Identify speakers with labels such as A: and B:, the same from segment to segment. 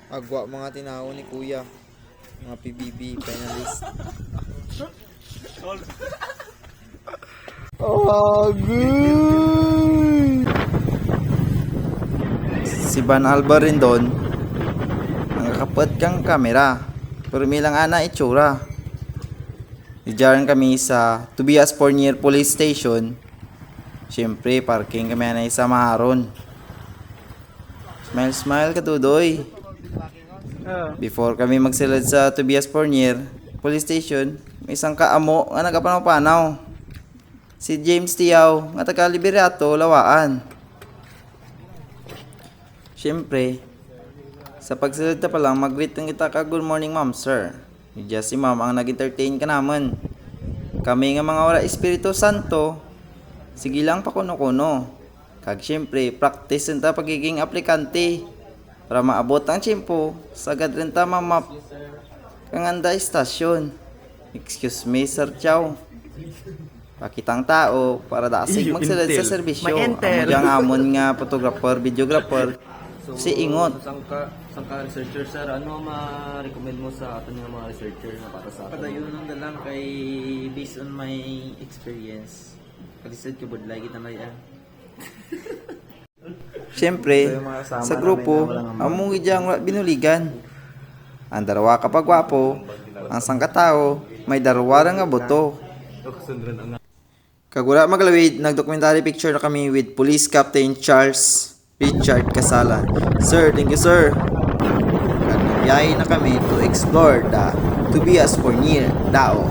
A: Agwa mga tinaw ni Kuya. Mga PBB finalist. Agay! Si Van Alba rin doon. Nakakapot kang kamera. Pero milang ana itsura. Diyan kami sa Tobias Fournier Police Station. Siyempre, parking kami na isa maharon. Smile, smile ka, Tudoy. Before kami magsilad sa Tobias Fournier Police Station, may isang kaamo nga nagapanaw-panaw. Si James Tiaw, nga taga Liberato, Lawaan. Siyempre, sa pagsilad pa lang, mag-greet ng kita ka, good morning ma'am, sir. Just si ma'am ang nag-entertain ka naman. Kami nga mga wala Espiritu Santo, sige lang pa kuno-kuno. Kag siyempre, practice nta pagiging aplikante. Para maabot ang tiyempo, sagad rin ta mamap. Kanganda istasyon. Excuse me, Sir Chow. Pakitang tao para dasig magsilad sa serbisyo. Ang amon nga photographer, videographer, si Ingot.
B: Sangka researcher sir, ano ma-recommend mo sa atin ng mga researcher na para sa atin?
A: Padayon ang dalang kay based on my experience. Kalisod ko budlay kita na yan. Siyempre, sa grupo, among idyang binuligan. Ang darawa kapag wapo, ang sangkatao, may darawa nga boto. Kagura maglawid, nag-documentary picture na kami with Police Captain Charles Richard Casala. Sir, thank you sir. Nagbiyahe na kami to explore the Tobias Fournier, Dao.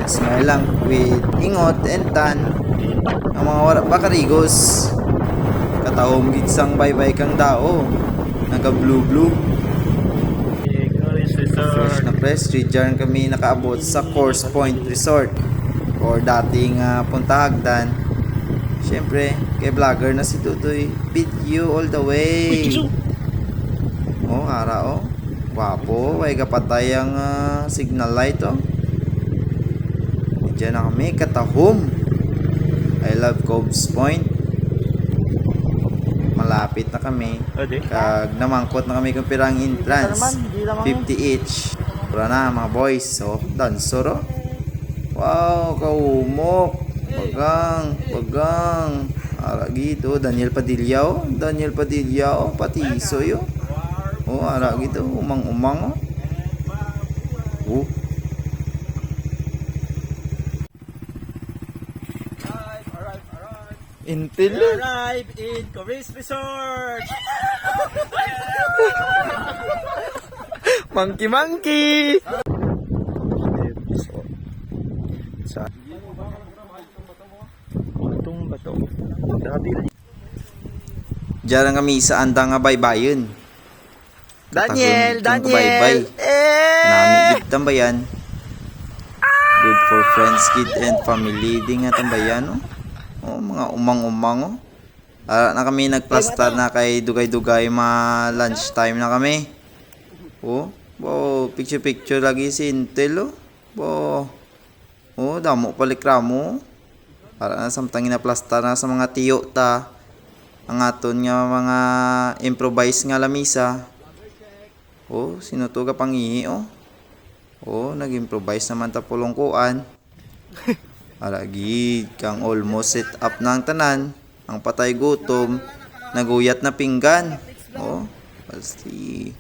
A: Smile lang with Ingot and Tan. Ang mga wala pa karigos. Katawong gidsang bye-bye kang Dao. Naka-blue-blue. Fresh na fresh. Diyan kami nakaabot sa Course Point Resort or dating Punta Hagdan. Siyempre, kay vlogger na si Tutoy. Video all the way. Oh, ara oh. Wapo, way kapatay ang signal light oh. Diyan na kami, katahom. I love Cobbs Point. Malapit na kami. Kag namangkot na kami kung pirang entrance. 50 each. Pura na mga boys. So, dancer oh. Wow, kaumok. Pagang. Ara gito, Daniel Padilla oh. Daniel Padilla oh, patisoy oh. Oh, ara gito, umang-umang oh. Oh. Intel.
B: Arrive in Coris Resort!
A: Monkey. Sa bato. Diyan kami sa andang nga baybayon.
B: Daniel!
A: Baybay. Nami gid tambayan. Good for friends, kid and family din nga tambayan oh. Oh, mga umang-umang oh. Na kami nagplastar na kay dugay-dugay lunch time na kami. Oh, picture lagi si Intel oh. Oh, damo palikramo. Para na samtang inaplastar na sa mga tiyo ta. Ang aton nga mga improvise nga lamisa. Oh, sinutuga pangihi oh. Oh, nag-improvise naman ta pulongkuan. Aragi kang almost set up na ang tanan. Ang patay gutom, naguyat na pinggan. Oh, pasti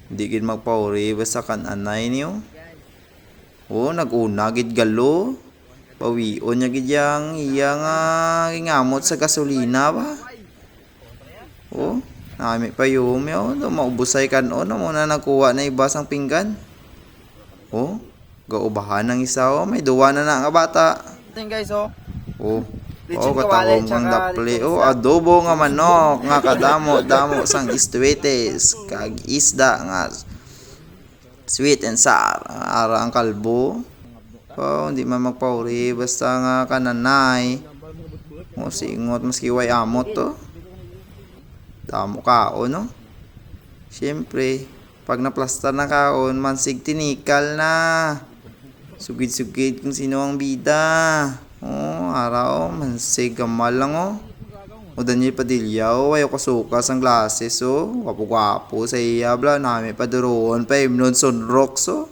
A: hindi gid magpauri basta kan anay niyo. Oh, naguna gid galo. Pawion niya gid yang iyang gingamot sa gasolina ba. Oh, nami pa yume oh, maubusay kanon mo na nakuha na ibasang pinggan. Oh, gaubahan ng isa oh, may duwa na nga bata.
B: Ito guys oh.
A: Oh, katawong kang dapli. Oh, adobo nga manok nga kadamo-damo sang istuetes kag isda nga sweet and sour. Ara ang kalbo. Oh, hindi man magpauri basta nga kananay. Oh, singot maski way amot to. Damo kaon no. Siyempre, pag naplastar na kaon, mansig tinikal na. Sugid-sugid kung sino ang bida. Oh, araw, mansig gamal lang oh. O Daniel Padilla, o ayaw kasuka sang glasses, o. Wapo-wapo sa iya, bla. Nami paduroon pa, imnon sunrocks, o.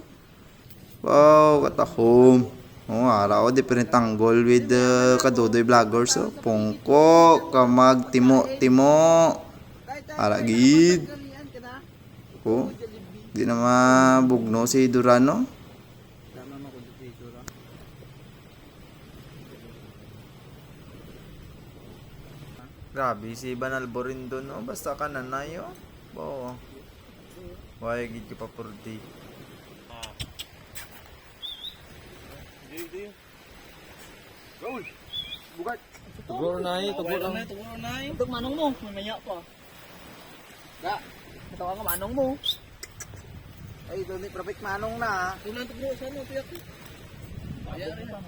A: Wow, katahom. O, araw, different angle with kadudoy vloggers, o. Pungko, kamag, timo. Aragid. O, di na mabugno si Durano. Grabe, si Banalbo rin doon, no? Basta ka nanayo. Oo. Why, gid ka pa purti.
B: Tuguro na eh, tuguro na.
C: Ito manong mo, mamaya pa. Ga, ito ka manong mo. Ay, doon ni Prophet Manong na. Kulang tuguro sa ano, piyak. Kaya rin pa.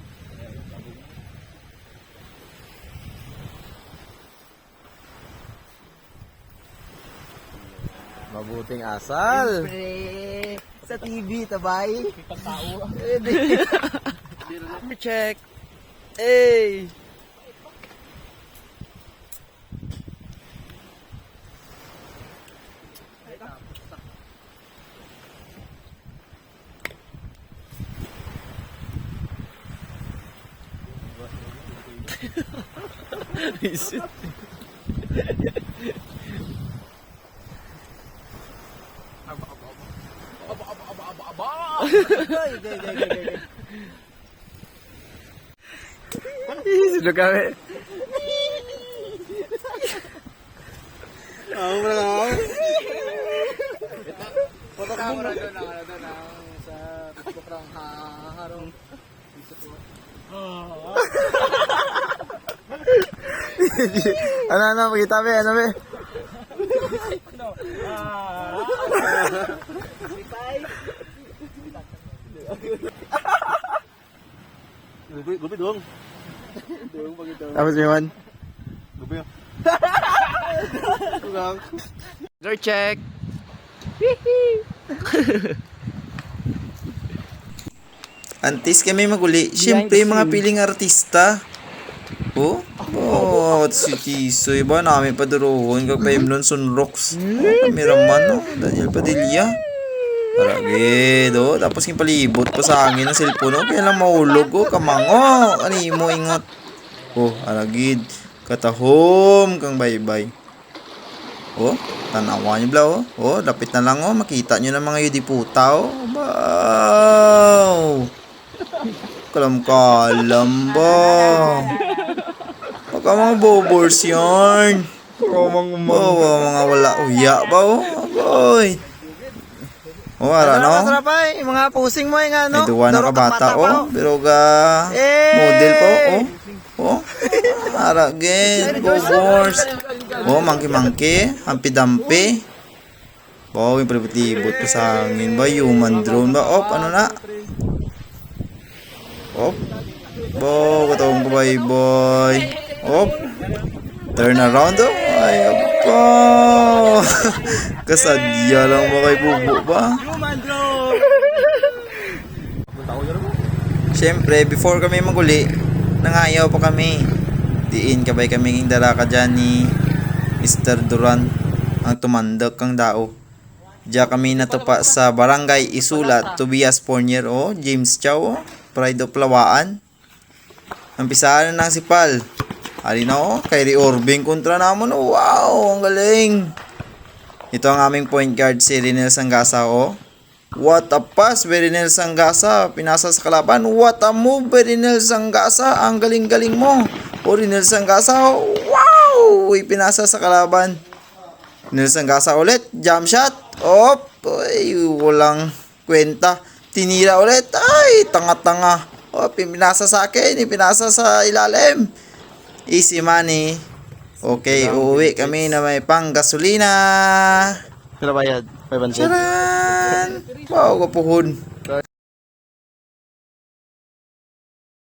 B: Mabuting asal.
C: Siyempre, sa TV, tabay. Pagtao.
B: Check. Hey. Sudah kami.
C: Foto camera doon sa Facebook ng harong.
A: Ano, pakita be, ano be?
B: Gupit dong.
A: Tapos yun.
B: Gupit.
A: Go check. Antes kami maguli, siyempre mga piling artista. Oh, si Tisoy ba namin padurohon kag paimnon sunrocks. Kameraman no, Daniel Padilla. Paragi do, tapos yung palibot pa sa hangin ng cellphone no, kaya lang mahulog oh, kamango. Ani mo ingot. Oh, aragid. Katahom kang bye-bye. Oh, tanawa niyo bla oh. Oh, lapit na lang oh, makita niyo ng mga yudiputa oh. Wow! Kalam-kalam ba? Baka mga bobors yarn. Mga wala uya ba oh? Boy. Oh, ara no?
C: Masarap ay, mga pusing mo yung ano.
A: Ay, duwa na kabata oh. Pero ga model po oh. Oh. Ara gen, bobors. Oh, monkey. Hampi-dampi. Wow, yung pributibot pa sa hangin ba? Human drone ba? Op, ano na? Op. Wow, katawang ko boy. Op. Turn around oh. Ay, apa. Kasadya lang ba kay bubo ba? Siyempre, before kami maguli, nangayaw pa kami. Diin kabay kami ng dala ka dyan ni Mr. Duran ang tumandag kang dao. Diya kami natupa sa Barangay Isulat, Tobias Pornier o James Chow, Pride of Lawaan. Ampisaan na ng sipal. Ali na o, Kyrie Orbing kontra namon. Wow, ang galing. Ito ang aming point guard si Rinel Sangasa o. What a pass, Berinel Sangasa. Pinasa sa kalaban. What a move, Berinel Sangasa. Ang galing-galing mo. O, Rinel Sangasa. Wow! Ipinasa sa kalaban. Rinel Sangasa ulit. Jump shot. Op. Ay, walang kwenta. Tinira ulit. Ay, tanga-tanga. O, pinasa sa akin. Ipinasa sa ilalim. Easy money. Okay, uuwi kami na may pang gasolina.
B: Kailan bayad? 500.
A: Charan! Wow, kapuhon.